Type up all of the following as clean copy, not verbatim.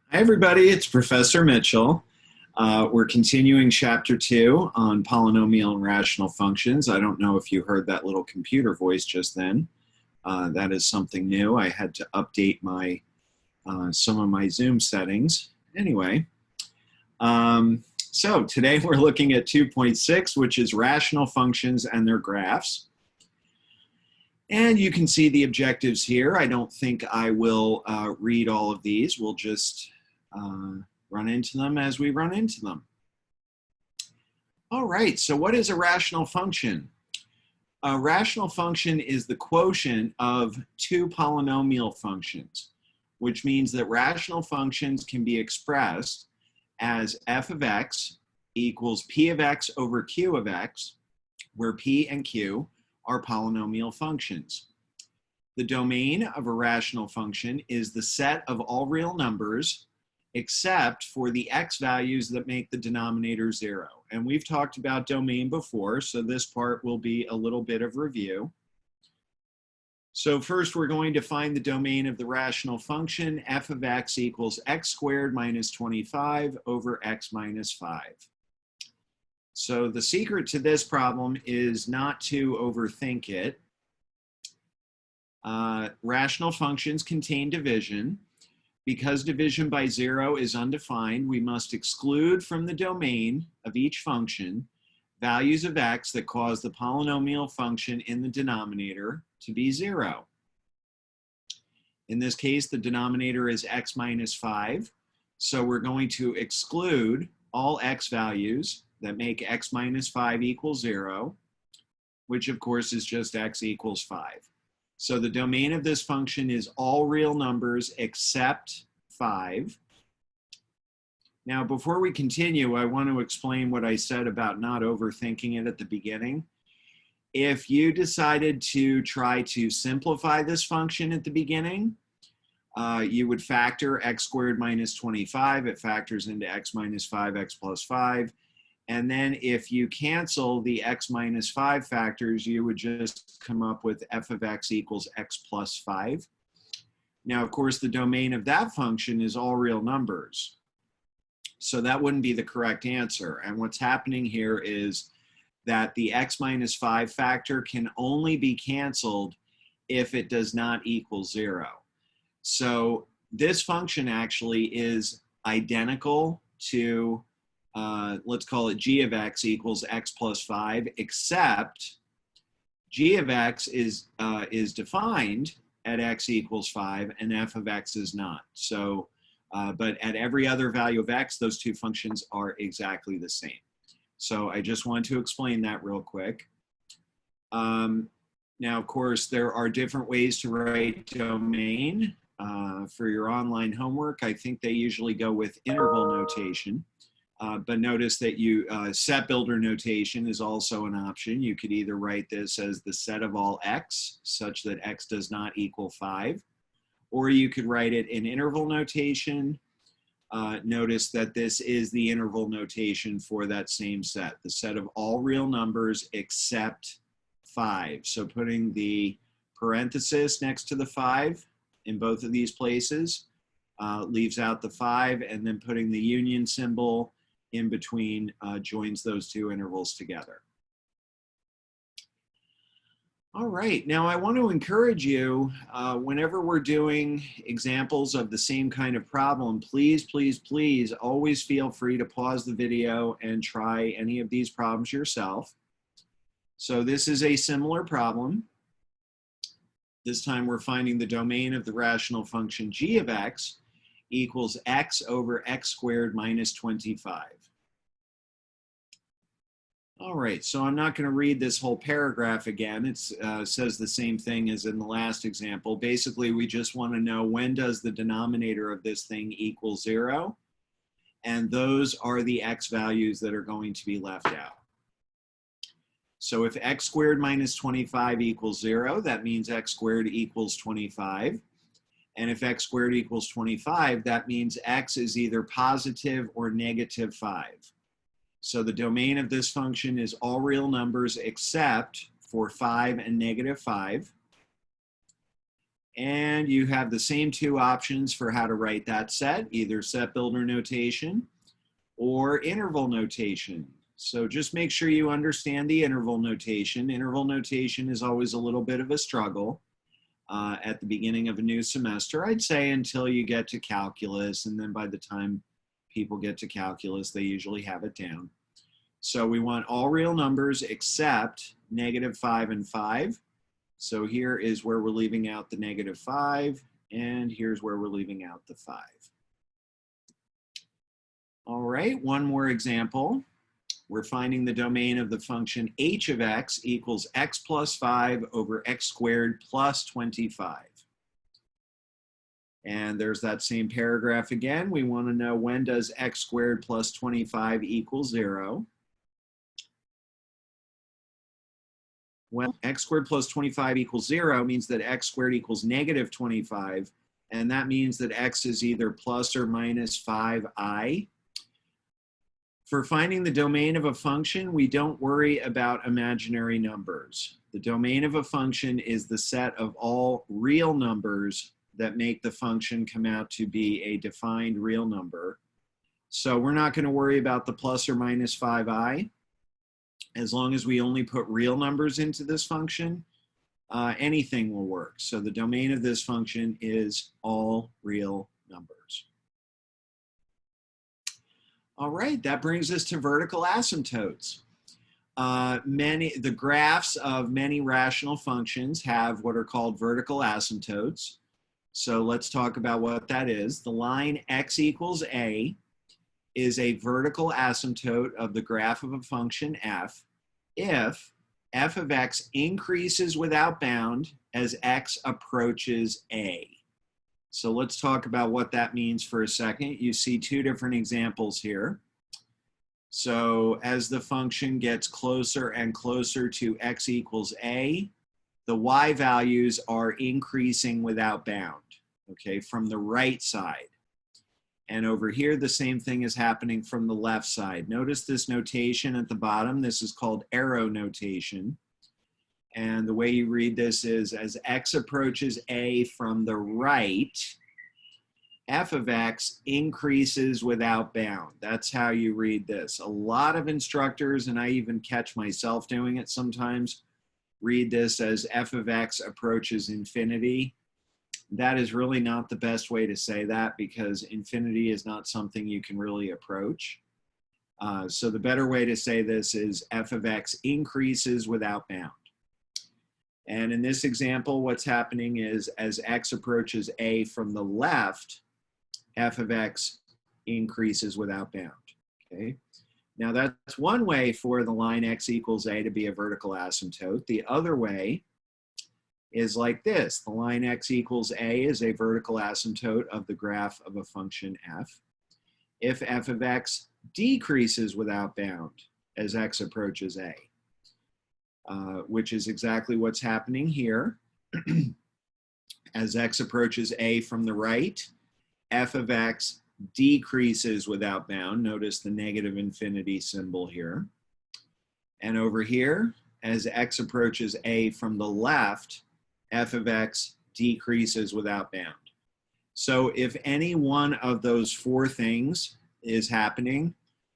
Hi, everybody. It's Professor Mitchell. We're continuing Chapter 2 on polynomial and rational functions. I don't know if you heard that little computer voice just then. That is something new. I had to update my some of my Zoom settings. Anyway, so today we're looking at 2.6, which is rational functions and their graphs. And you can see the objectives here. I don't think I will read all of these. We'll just run into them as we run into them. All right, so what is a rational function? A rational function is the quotient of two polynomial functions, which means that rational functions can be expressed as f of x equals p of x over q of x, where p and q are polynomial functions. The domain of a rational function is the set of all real numbers except for the x values that make the denominator 0. And we've talked about domain before, so this part will be a little bit of review. So first we're going to find the domain of the rational function f of x equals x squared minus 25 over x minus 5. So the secret to this problem is not to overthink it. Rational functions contain division. Because division by 0 is undefined, we must exclude from the domain of each function values of x that cause the polynomial function in the denominator to be 0. In this case, the denominator is x minus 5, so we're going to exclude all x values that make x minus 5 equal 0, which of course is just x equals 5. So the domain of this function is all real numbers except 5. Now, before we continue, I want to explain what I said about not overthinking it at the beginning. If you decided to try to simplify this function at the beginning, you would factor x squared minus 25. It factors into x minus 5, x plus 5. And then if you cancel the x minus 5 factors, you would just come up with f of x equals x plus 5. Now, of course, the domain of that function is all real numbers. So that wouldn't be the correct answer. And what's happening here is that the x minus 5 factor can only be canceled if it does not equal 0. So this function actually is identical to let's call it g of x equals x plus 5, except g of x is defined at x equals 5 and f of x is not. So, but at every other value of x, those two functions are exactly the same. So I just want to explain that real quick. Now, of course, there are different ways to write domain. For your online homework, I think they usually go with interval notation. But notice that set builder notation is also an option. You could either write this as the set of all x, such that x does not equal 5, or you could write it in interval notation. Notice that this is the interval notation for that same set, the set of all real numbers except 5. So putting the parenthesis next to the 5 in both of these places leaves out the 5, and then putting the union symbol in between joins those two intervals together. All right, now I want to encourage you, whenever we're doing examples of the same kind of problem, please, please, please always feel free to pause the video and try any of these problems yourself. So this is a similar problem. This time we're finding the domain of the rational function g of x equals x over x squared minus 25. All right, so I'm not going to read this whole paragraph again. It says the same thing as in the last example. Basically, we just want to know, when does the denominator of this thing equal 0? And those are the x values that are going to be left out. So if x squared minus 25 equals 0, that means x squared equals 25. And if x squared equals 25, that means x is either positive or negative 5. So the domain of this function is all real numbers except for 5 and negative 5. And you have the same two options for how to write that set, either set builder notation or interval notation. So just make sure you understand the interval notation. Interval notation is always a little bit of a struggle at the beginning of a new semester, I'd say, until you get to calculus, and then by the time people get to calculus, they usually have it down. So we want all real numbers except -5 and 5. So here is where we're leaving out the -5, and here's where we're leaving out the 5. All right, one more example. We're finding the domain of the function h of x equals x plus 5 over x squared plus 25. And there's that same paragraph again. We want to know, when does x squared plus 25 equal 0? Well, x squared plus 25 equals 0 means that x squared equals -25, and that means that x is either plus or minus 5i. For finding the domain of a function, we don't worry about imaginary numbers. The domain of a function is the set of all real numbers that make the function come out to be a defined real number. So we're not going to worry about the plus or minus 5i. As long as we only put real numbers into this function, anything will work. So the domain of this function is all real numbers. All right, that brings us to vertical asymptotes. The graphs of many rational functions have what are called vertical asymptotes. So let's talk about what that is. The line x equals a is a vertical asymptote of the graph of a function f if f of x increases without bound as x approaches a. So let's talk about what that means for a second. You see two different examples here. So as the function gets closer and closer to x equals a, the y values are increasing without bound, okay, from the right side. And over here, the same thing is happening from the left side. Notice this notation at the bottom. This is called arrow notation. And the way you read this is, as x approaches a from the right, f of x increases without bound. That's how you read this. A lot of instructors, and I even catch myself doing it sometimes, read this as f of x approaches infinity. That is really not the best way to say that, because infinity is not something you can really approach. So the better way to say this is f of x increases without bound. And in this example, what's happening is, as x approaches a from the left, f of x increases without bound, okay? Now that's one way for the line x equals a to be a vertical asymptote. The other way is like this. The line x equals a is a vertical asymptote of the graph of a function f if f of x decreases without bound as x approaches a, which is exactly what's happening here. As x approaches a from the right, f of x decreases without bound. Notice the negative infinity symbol here. And over here, as x approaches a from the left, f of x decreases without bound. So if any one of those four things is happening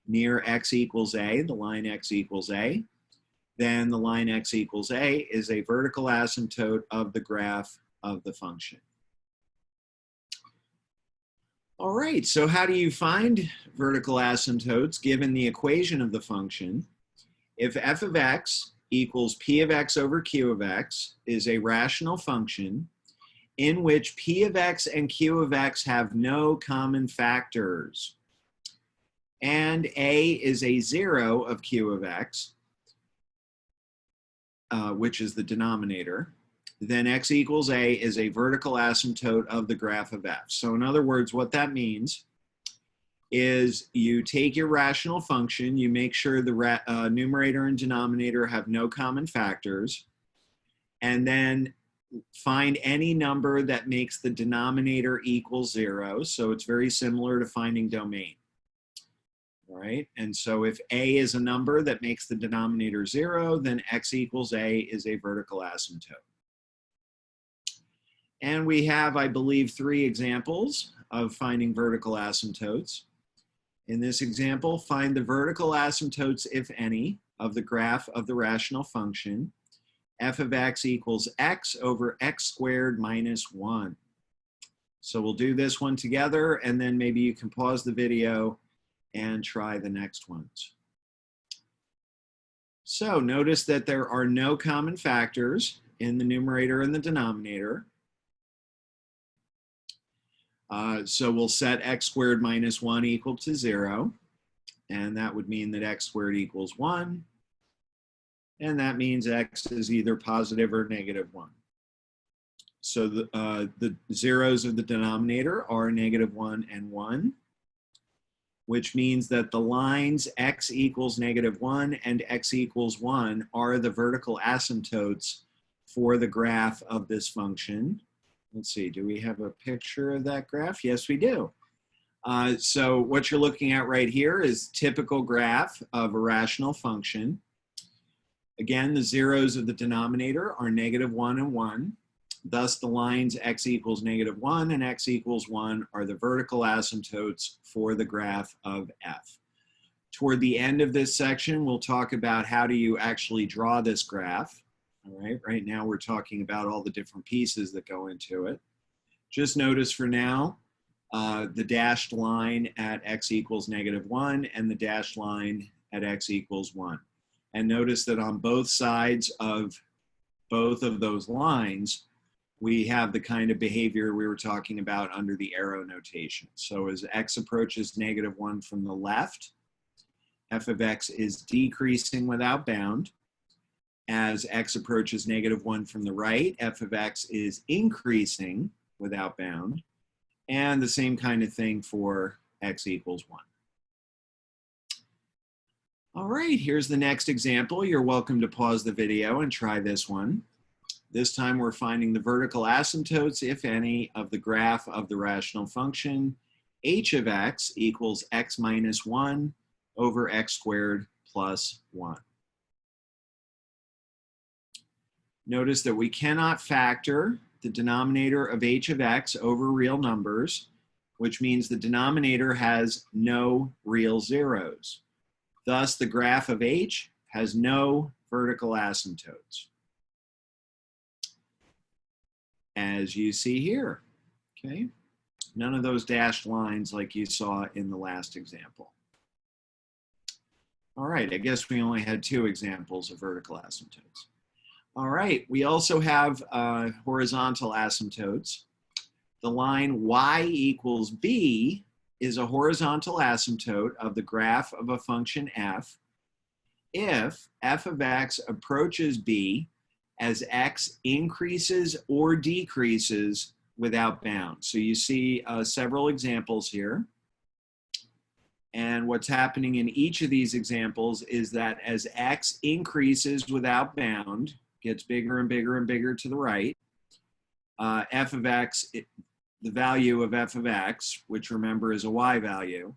near x equals a, the line x equals a, then the line x equals a is a vertical asymptote of the graph of the function. All right, so how do you find vertical asymptotes given the equation of the function? If f of x equals p of x over q of x is a rational function in which p of x and q of x have no common factors, and a is a 0 of q of x, which is the denominator, then x equals a is a vertical asymptote of the graph of f. So in other words, what that means is you take your rational function, you make sure the numerator and denominator have no common factors, and then find any number that makes the denominator equal 0. So it's very similar to finding domain. All right, and so if a is a number that makes the denominator 0, then x equals a is a vertical asymptote. And we have, I believe, 3 examples of finding vertical asymptotes. In this example, find the vertical asymptotes, if any, of the graph of the rational function f of x equals x over x squared minus 1. So we'll do this one together, and then maybe you can pause the video and try the next ones. So notice that there are no common factors in the numerator and the denominator. So we'll set x squared minus 1 equal to 0. And that would mean that x squared equals 1. And that means x is either positive or negative 1. So the zeros of the denominator are negative 1 and 1, which means that the lines x equals negative 1 and x equals 1 are the vertical asymptotes for the graph of this function. Let's see, do we have a picture of that graph? Yes, we do. So what you're looking at right here is typical graph of a rational function. Again, the zeros of the denominator are negative 1 and 1. Thus, the lines x equals negative 1 and x equals 1 are the vertical asymptotes for the graph of f. Toward the end of this section, we'll talk about how do you actually draw this graph. All right, right now we're talking about all the different pieces that go into it. Just notice for now, the dashed line at x equals negative 1 and the dashed line at x equals 1. And notice that on both sides of both of those lines, we have the kind of behavior we were talking about under the arrow notation. So as x approaches negative 1 from the left, f of x is decreasing without bound. As x approaches negative 1 from the right, f of x is increasing without bound. And the same kind of thing for x equals 1. All right, here's the next example. You're welcome to pause the video and try this one. This time we're finding the vertical asymptotes, if any, of the graph of the rational function h of x equals x minus 1 over x squared plus 1. Notice that we cannot factor the denominator of h of x over real numbers, which means the denominator has no real zeros. Thus, the graph of h has no vertical asymptotes, as you see here, okay? None of those dashed lines like you saw in the last example. All right, I guess we only had 2 examples of vertical asymptotes. All right, we also have horizontal asymptotes. The line y equals b is a horizontal asymptote of the graph of a function f if f of x approaches b as x increases or decreases without bound. So you see several examples here. And what's happening in each of these examples is that as x increases without bound, gets bigger and bigger and bigger to the right, f of x, the value of f of x, which remember is a y value,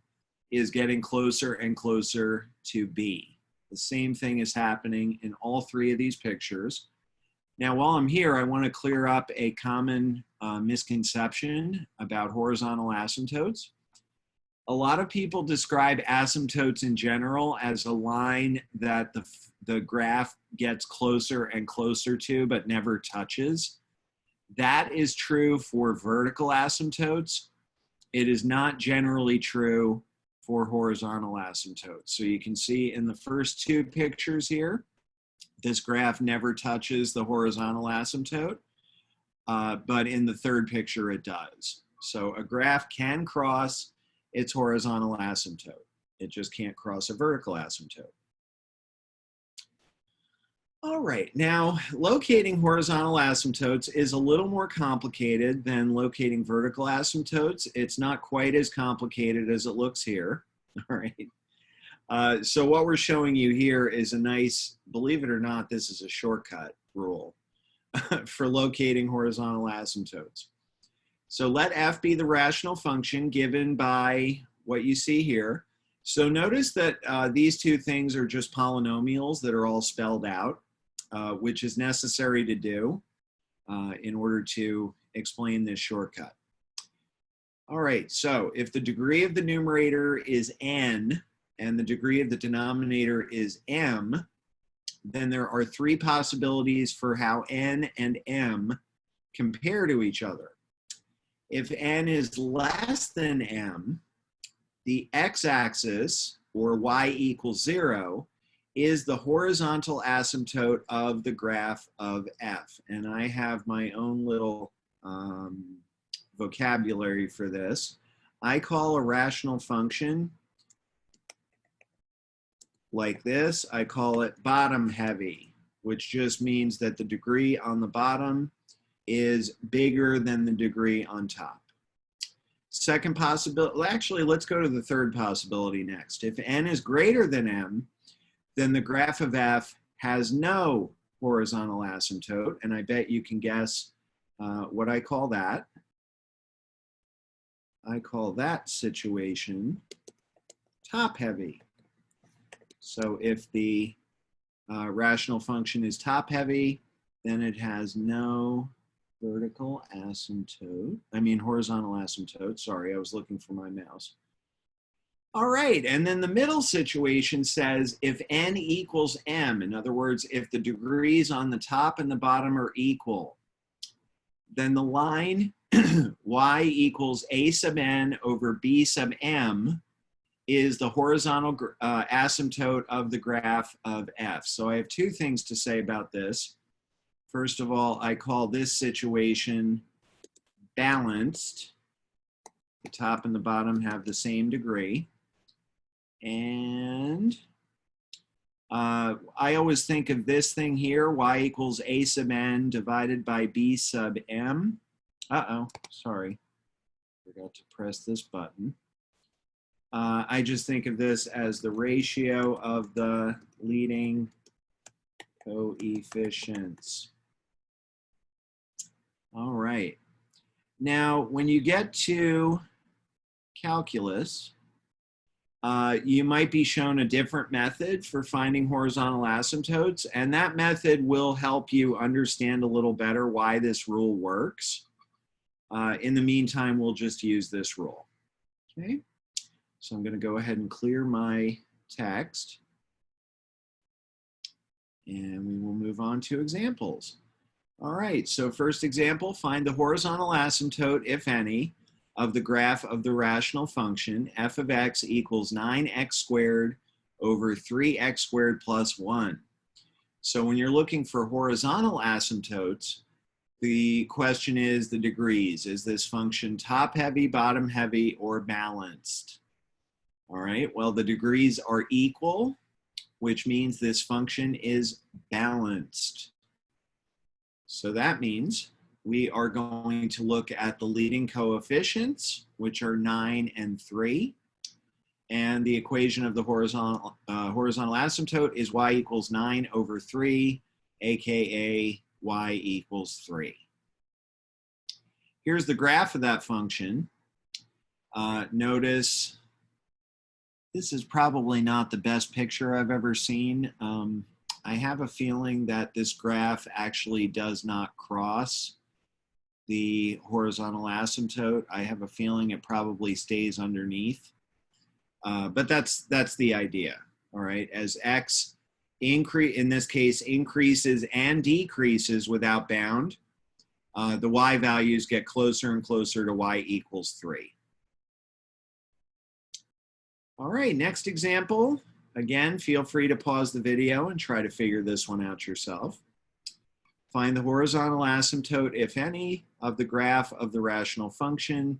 is getting closer and closer to b. The same thing is happening in all 3 of these pictures. Now, while I'm here, I want to clear up a common misconception about horizontal asymptotes. A lot of people describe asymptotes in general as a line that the graph gets closer and closer to, but never touches. That is true for vertical asymptotes. It is not generally true for horizontal asymptotes. So you can see in the first 2 pictures here, this graph never touches the horizontal asymptote, but in the 3rd picture it does. So a graph can cross its horizontal asymptote. It just can't cross a vertical asymptote. All right, now locating horizontal asymptotes is a little more complicated than locating vertical asymptotes. It's not quite as complicated as it looks here, all right? So what we're showing you here is a nice, believe it or not, this is a shortcut rule for locating horizontal asymptotes. So let f be the rational function given by what you see here. So notice that these 2 things are just polynomials that are all spelled out, which is necessary to do in order to explain this shortcut. All right, so if the degree of the numerator is n and the degree of the denominator is m, then there are three possibilities for how n and m compare to each other. If n is less than m, the x-axis, or y equals 0, is the horizontal asymptote of the graph of f. And I have my own little vocabulary for this. I call a rational function like this, I call it bottom heavy, which just means that the degree on the bottom is bigger than the degree on top. Second possibility, actually, let's go to the third possibility next. If n is greater than m, then the graph of f has no horizontal asymptote, and I bet you can guess what I call that. I call that situation top heavy. So if the rational function is top heavy, then it has no horizontal asymptote. Sorry, I was looking for my mouse. All right, and then the middle situation says if n equals m, in other words, if the degrees on the top and the bottom are equal, then the line y equals a sub n over b sub m is the horizontal asymptote of the graph of f. So I have two things to say about this. First of all, I call this situation balanced. The top and the bottom have the same degree. And I always think of this thing here, y equals a sub n divided by b sub m. Sorry, forgot to press this button. I just think of this as the ratio of the leading coefficients. All right. Now, when you get to calculus, you might be shown a different method for finding horizontal asymptotes, and that method will help you understand a little better why this rule works. In the meantime, we'll just use this rule. Okay. So I'm going to go ahead and clear my text, and we will move on to examples. All right, so first example, find the horizontal asymptote, if any, of the graph of the rational function f of x equals 9x squared over 3x squared plus 1. So when you're looking for horizontal asymptotes, the question is the degrees. Is this function top heavy, bottom heavy, or balanced? All right, well, the degrees are equal, which means this function is balanced. So that means we are going to look at the leading coefficients, which are 9 and 3. And the equation of the horizontal asymptote is y equals 9 over 3, aka y equals 3. Here's the graph of that function. Notice this is probably not the best picture I've ever seen. I have a feeling that this graph actually does not cross the horizontal asymptote. I have a feeling it probably stays underneath. But that's the idea, all right? As x in this case increases and decreases without bound, the y values get closer and closer to y equals 3. All right, next example. Again, feel free to pause the video and try to figure this one out yourself. Find the horizontal asymptote, if any, of the graph of the rational function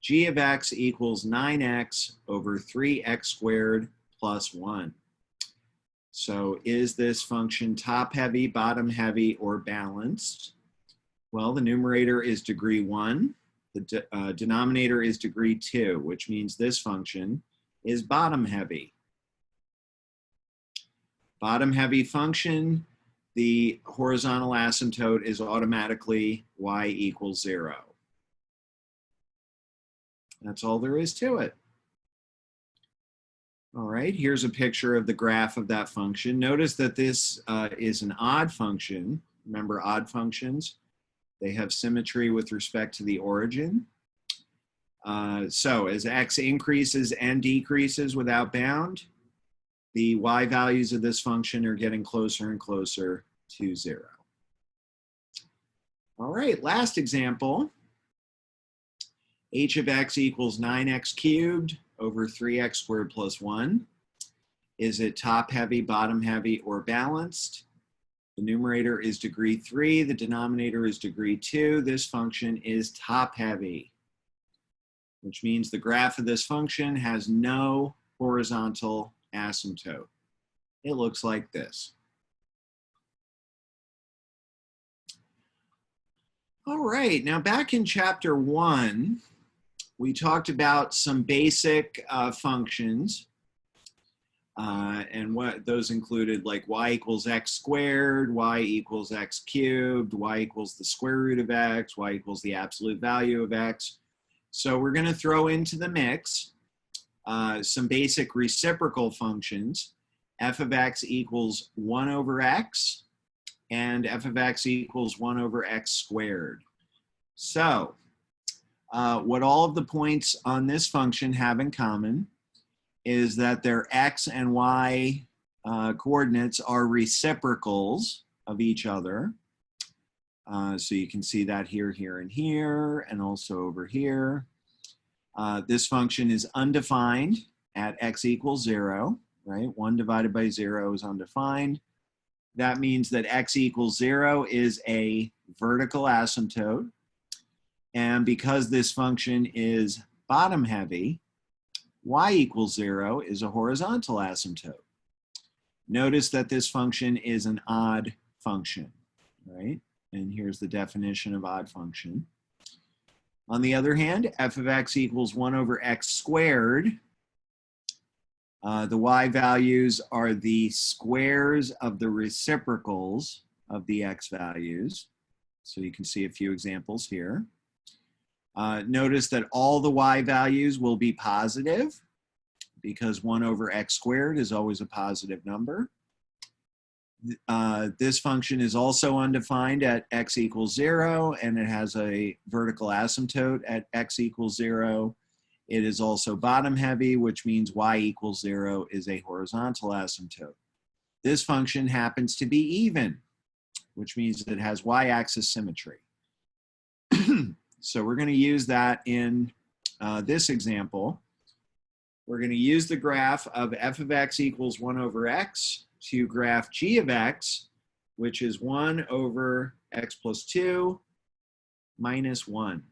g of x equals 9x over 3x squared plus 1. So is this function top heavy, bottom heavy, or balanced? Well, the numerator is degree 1. The denominator is degree 2, which means this function is bottom heavy. Bottom heavy function, the horizontal asymptote is automatically y equals 0. That's all there is to it. All right, here's a picture of the graph of that function. Notice that this is an odd function. Remember odd functions? They have symmetry with respect to the origin. So as x increases and decreases without bound, the y values of this function are getting closer and closer to 0. All right, last example. H of x equals 9x cubed over 3x squared plus 1. Is it top heavy, bottom heavy, or balanced? The numerator is degree 3, the denominator is degree 2. This function is top heavy, which means the graph of this function has no horizontal asymptote. It looks like this. All right, now back in chapter 1, we talked about some basic functions. And what those included, like y equals x squared, y equals x cubed, y equals the square root of x, y equals the absolute value of x. So we're going to throw into the mix some basic reciprocal functions. F of x equals 1 over x, and f of x equals 1 over x squared. So what all of the points on this function have in common is that their x and y coordinates are reciprocals of each other. So you can see that here, here, and here, and also over here. This function is undefined at x equals 0, right? 1 divided by 0 is undefined. That means that x equals 0 is a vertical asymptote. And because this function is bottom heavy, y equals 0 is a horizontal asymptote. Notice that this function is an odd function, right? And here's the definition of odd function. On the other hand, f of x equals 1 over x squared. The y values are the squares of the reciprocals of the x values. So you can see a few examples here. Notice that all the y values will be positive because 1 over x squared is always a positive number. This function is also undefined at x equals 0, and it has a vertical asymptote at x equals 0. It is also bottom heavy, which means y equals 0 is a horizontal asymptote. This function happens to be even, which means it has y-axis symmetry. So we're going to use that in this example. We're going to use the graph of f of x equals 1 over x to graph g of x, which is 1 over x plus 2 minus 1.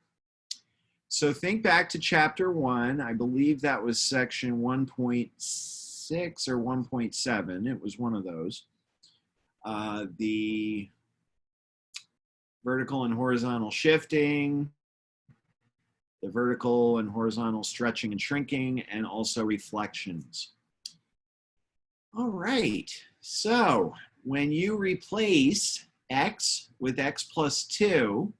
So think back to chapter 1. I believe that was section 1.6 or 1.7. It was one of those. The vertical and horizontal shifting, the vertical and horizontal stretching and shrinking, and also reflections. All right, so when you replace x with x plus 2,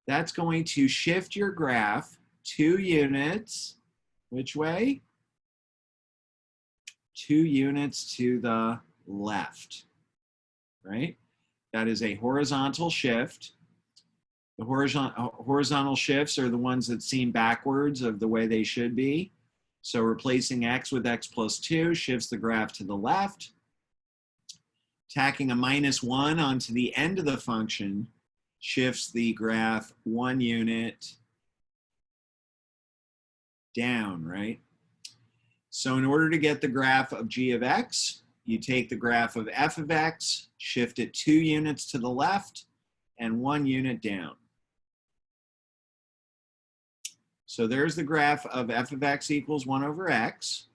that's going to shift your graph 2 units. Which way? 2 units to the left, right? That is a horizontal shift. The horizontal shifts are the ones that seem backwards of the way they should be. So replacing x with x plus 2 shifts the graph to the left. Tacking a minus 1 onto the end of the function shifts the graph 1 unit down, right? So in order to get the graph of g of x, you take the graph of f of x, shift it 2 units to the left, and 1 unit down. So there's the graph of f of x equals 1 over x.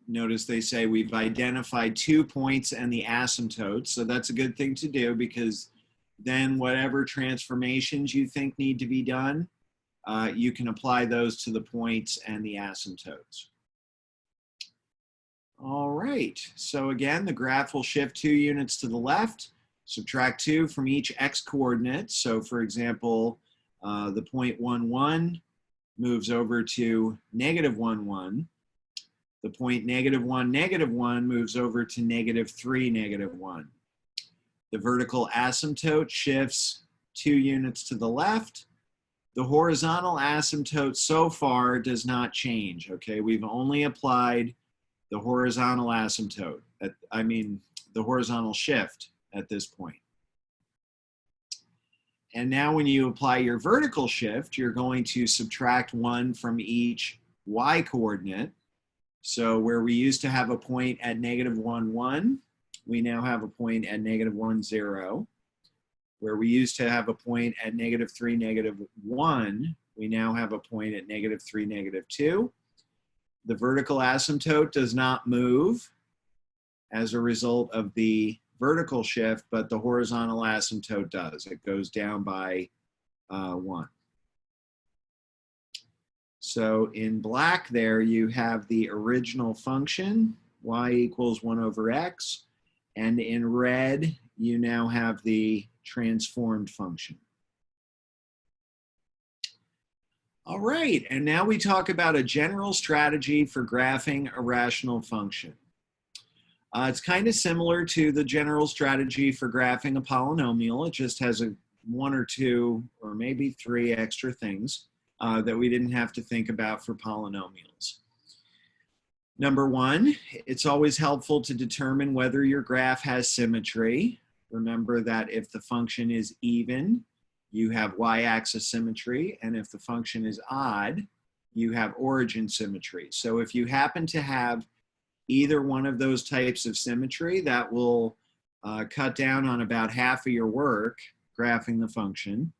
Notice they say we've identified 2 points and the asymptotes. So that's a good thing to do, because then whatever transformations you think need to be done, you can apply those to the points and the asymptotes. All right, so again, the graph will shift 2 units to the left, subtract 2 from each x coordinate. So for example, the point 1, 1 moves over to negative 1, 1. The point negative 1, negative 1 moves over to negative 3, negative 1. The vertical asymptote shifts 2 units to the left. The horizontal asymptote so far does not change, okay? We've only applied the horizontal asymptote, the horizontal shift at this point. And now when you apply your vertical shift, you're going to subtract 1 from each y coordinate. So where we used to have a point at -1, 1, we now have a point at -1, 0. Where we used to have a point at -3, -1, we now have a point at -3, -2. The vertical asymptote does not move as a result of the vertical shift, but the horizontal asymptote does. It goes down by 1. So in black there, you have the original function, y equals 1 over x. And in red, you now have the transformed function. All right, and now we talk about a general strategy for graphing a rational function. It's kind of similar to the general strategy for graphing a polynomial. It just has 1 or 2 or maybe 3 extra things that we didn't have to think about for polynomials. Number 1, it's always helpful to determine whether your graph has symmetry. Remember that if the function is even, you have y-axis symmetry, and if the function is odd, you have origin symmetry. So if you happen to have either one of those types of symmetry, that will cut down on about half of your work graphing the function.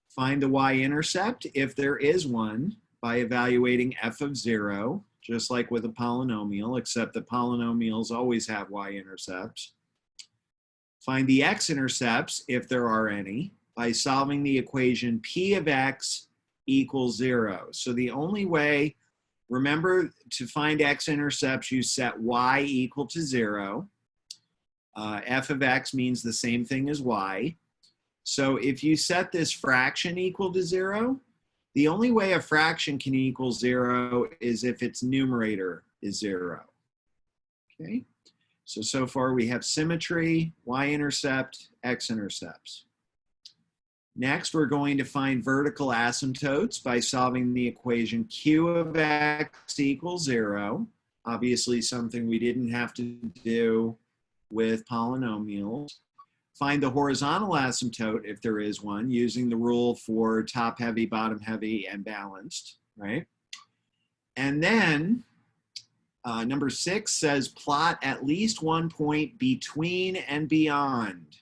Find the y-intercept, if there is one, by evaluating f of 0, just like with a polynomial, except that polynomials always have y-intercepts. Find the x-intercepts, if there are any, by solving the equation p of x equals 0. So the only way, remember, to find x-intercepts, you set y equal to 0. F of x means the same thing as y. So if you set this fraction equal to 0, the only way a fraction can equal 0 is if its numerator is 0. Okay? So far we have symmetry, y-intercept, x-intercepts. Next, we're going to find vertical asymptotes by solving the equation q of x equals 0. Obviously something we didn't have to do with polynomials. Find the horizontal asymptote, if there is one, using the rule for top heavy, bottom heavy, and balanced, right? And then number 6 says plot at least one point between and beyond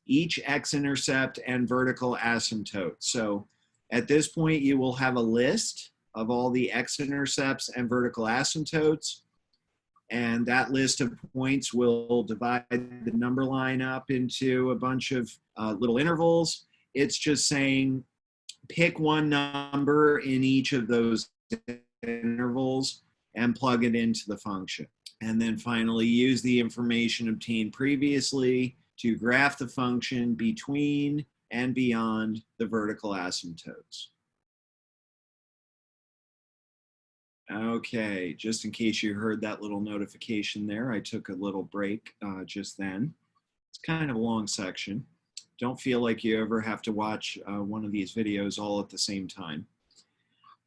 each x-intercept and vertical asymptote. So at this point, you will have a list of all the x-intercepts and vertical asymptotes. And that list of points will divide the number line up into a bunch of little intervals. It's just saying pick one number in each of those intervals and plug it into the function. And then finally, use the information obtained previously to graph the function between and beyond the vertical asymptotes. Okay, just in case you heard that little notification there, I took a little break just then. It's kind of a long section. Don't feel like you ever have to watch one of these videos all at the same time.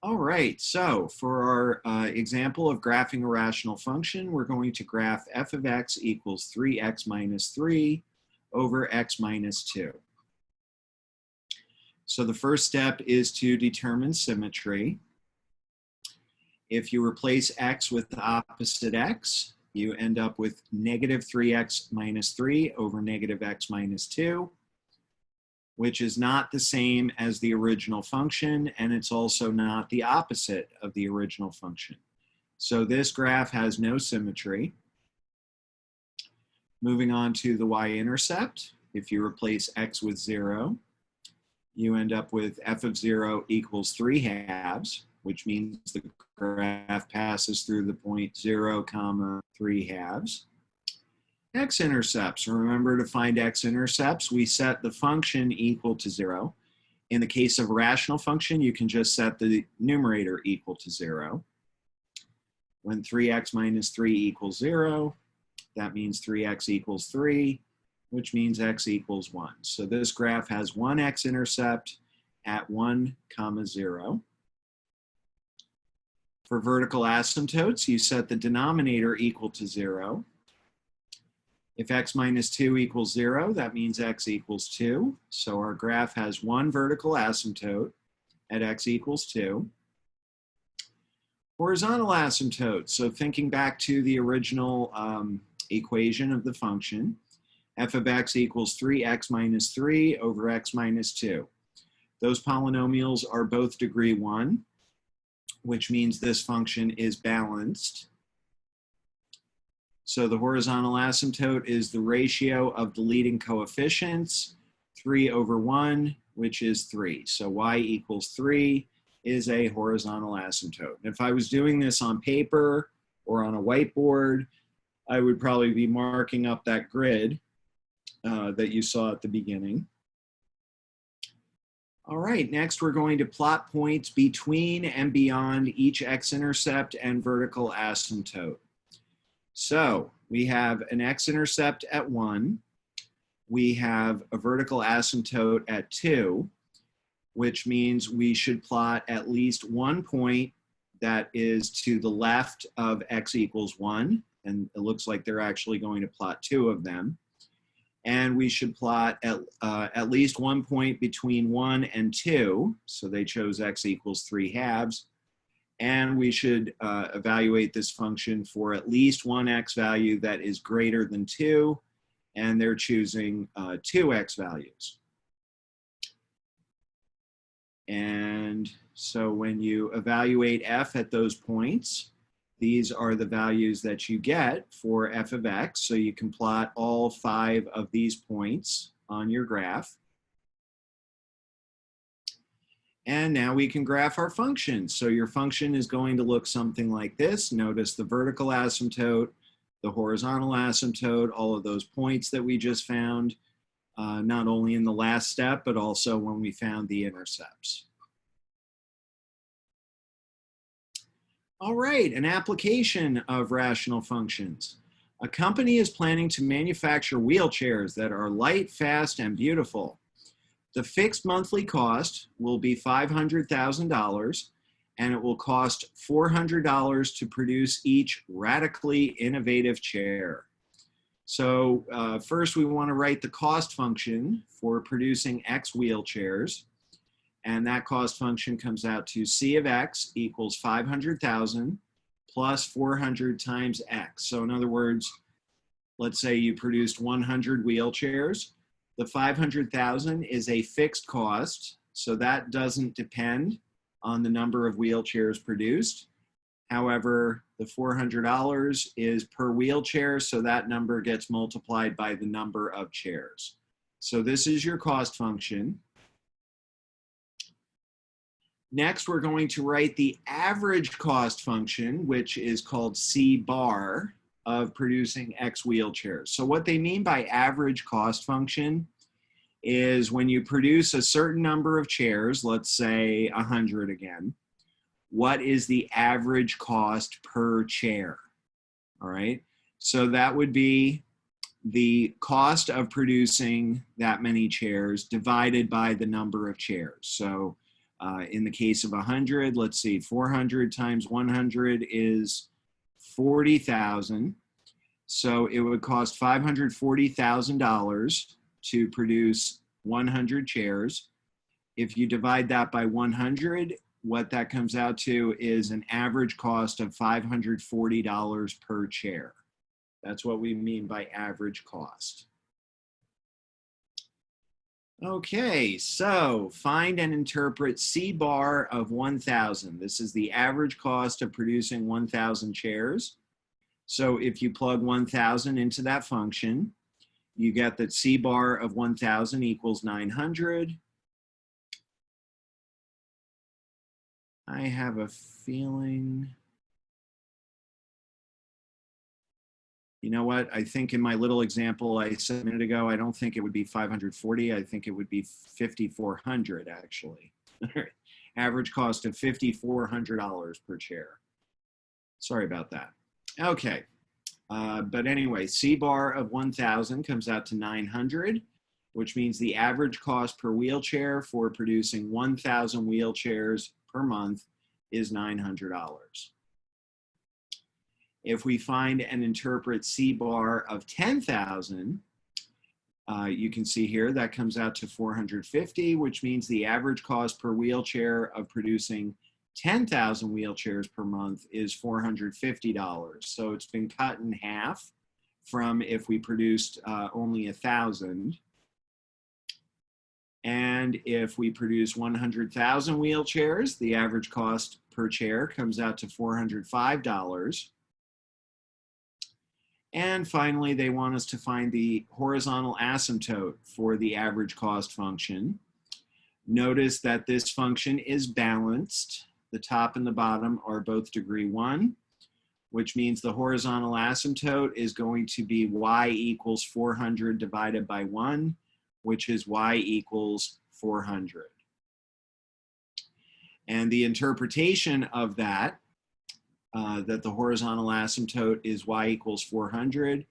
All right, so for our example of graphing a rational function, we're going to graph f of x equals 3x minus 3 over x minus 2. So the first step is to determine symmetry. If you replace x with the opposite x, you end up with negative 3x minus 3 over negative x minus 2, which is not the same as the original function, and it's also not the opposite of the original function. So this graph has no symmetry. Moving on to the y-intercept, if you replace x with 0, you end up with f of 0 equals 3 halves, which means the graph passes through the point 0, 3 halves. X-intercepts, remember to find x-intercepts, we set the function equal to 0. In the case of a rational function, you can just set the numerator equal to 0. When 3x minus 3 equals 0, that means 3x equals 3. which means x equals 1. So this graph has one x-intercept at 1, 0. For vertical asymptotes, you set the denominator equal to 0. If x minus 2 equals 0, that means x equals 2. So our graph has one vertical asymptote at x equals 2. Horizontal asymptote, so thinking back to the original equation of the function, f of x equals 3x minus 3 over x minus 2. Those polynomials are both degree 1, which means this function is balanced. So the horizontal asymptote is the ratio of the leading coefficients, 3 over 1, which is 3. So y equals 3 is a horizontal asymptote. If I was doing this on paper or on a whiteboard, I would probably be marking up that grid that you saw at the beginning. All right, next we're going to plot points between and beyond each x-intercept and vertical asymptote. So we have an x-intercept at 1, we have a vertical asymptote at 2, which means we should plot at least one point that is to the left of x equals 1, and it looks like they're actually going to plot 2 of them. And we should plot at least one point between 1 and 2, so they chose x equals 3/2. And we should evaluate this function for at least one x value that is greater than 2, and they're choosing 2 x values. And so when you evaluate f at those points, these are the values that you get for f of x. So you can plot all 5 of these points on your graph. And now we can graph our function. So your function is going to look something like this. Notice the vertical asymptote, the horizontal asymptote, all of those points that we just found, not only in the last step, but also when we found the intercepts. All right, an application of rational functions. A company is planning to manufacture wheelchairs that are light, fast, and beautiful. The fixed monthly cost will be $500,000, and it will cost $400 to produce each radically innovative chair. So first we want to write the cost function for producing X wheelchairs. And that cost function comes out to C of X equals 500,000 plus 400 times X. So in other words, let's say you produced 100 wheelchairs. The 500,000 is a fixed cost, so that doesn't depend on the number of wheelchairs produced. However, the $400 is per wheelchair, so that number gets multiplied by the number of chairs. So this is your cost function. Next, we're going to write the average cost function, which is called C bar, of producing X wheelchairs. So what they mean by average cost function is when you produce a certain number of chairs, let's say 100 again, what is the average cost per chair? All right, so that would be the cost of producing that many chairs divided by the number of chairs. So in the case of 100, let's see, 400 times 100 is 40,000. So it would cost $540,000 to produce 100 chairs. If you divide that by 100, what that comes out to is an average cost of $540 per chair. That's what we mean by average cost. Okay, so find and interpret C bar of 1,000. This is the average cost of producing 1,000 chairs. So if you plug 1,000 into that function, you get that C bar of 1,000 equals 900. I have a feeling, you know what? I think in my little example I said a minute ago, I don't think it would be 540. I think it would be 5,400 actually. Average cost of $5,400 per chair. Sorry about that. Okay. But anyway, C bar of 1,000 comes out to 900, which means the average cost per wheelchair for producing 1,000 wheelchairs per month is $900. If we find and interpret C bar of 10,000, you can see here that comes out to 450, which means the average cost per wheelchair of producing 10,000 wheelchairs per month is $450. So it's been cut in half from if we produced only 1,000. And if we produce 100,000 wheelchairs, the average cost per chair comes out to $405. And finally, they want us to find the horizontal asymptote for the average cost function. Notice that this function is balanced. The top and the bottom are both degree 1, which means the horizontal asymptote is going to be y equals 400 divided by 1, which is y equals 400. And the interpretation of that, that the horizontal asymptote is y equals 400,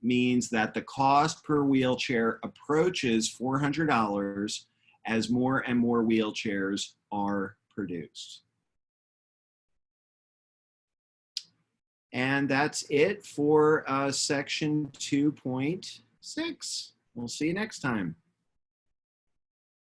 means that the cost per wheelchair approaches $400 as more and more wheelchairs are produced. And that's it for section 2.6. We'll see you next time.